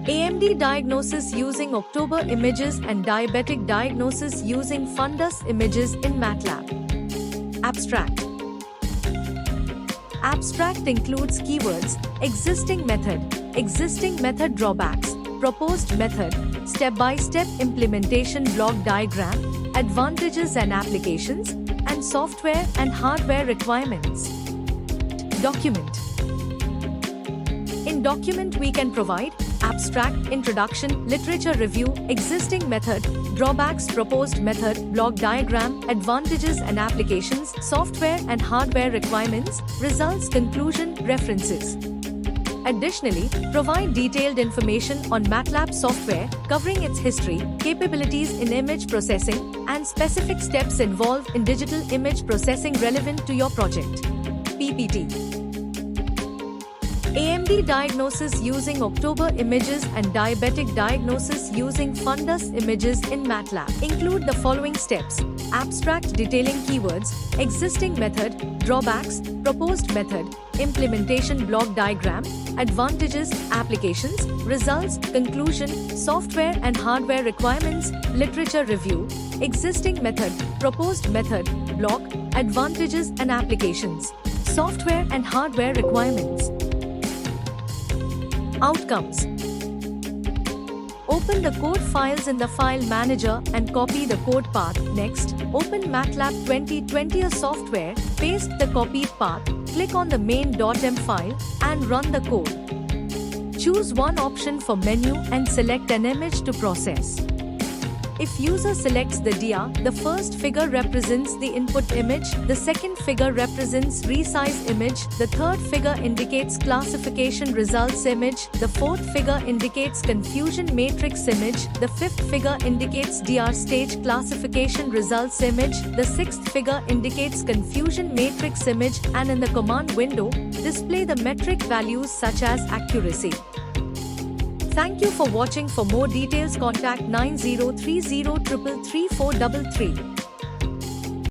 AMD diagnosis using October images and diabetic diagnosis using fundus images in MATLAB. Abstract. Abstract includes keywords, existing method drawbacks, proposed method, step-by-step implementation block diagram, advantages and applications, and software and hardware requirements. Document. In document we can provide abstract, introduction, literature review, existing method, drawbacks, proposed method, block diagram, advantages and applications, software and hardware requirements, results, conclusion, references. Additionally, provide detailed information on MATLAB software, covering its history, capabilities in image processing, and specific steps involved in digital image processing relevant to your project. PPT. AMD diagnosis using October images and diabetic diagnosis using fundus images in MATLAB include the following steps: abstract detailing keywords, existing method, drawbacks, proposed method, implementation block diagram, advantages, applications, results, conclusion, software and hardware requirements, literature review, existing method, proposed method, block, advantages and applications, software and hardware requirements. Outcomes. Open the code files in the file manager and copy the code path. Next, open MATLAB 2020 software, paste the copied path, click on the main.m file, and run the code. Choose one option for menu and select an image to process. If user selects the dia, the first figure represents the input image, the second figure represents resize image, the third figure indicates classification results image, the fourth figure indicates confusion matrix image, the fifth figure indicates DR stage classification results image, the sixth figure indicates confusion matrix image, and in the command window, display the metric values such as accuracy. Thank you for watching. For more details contact 9030333433.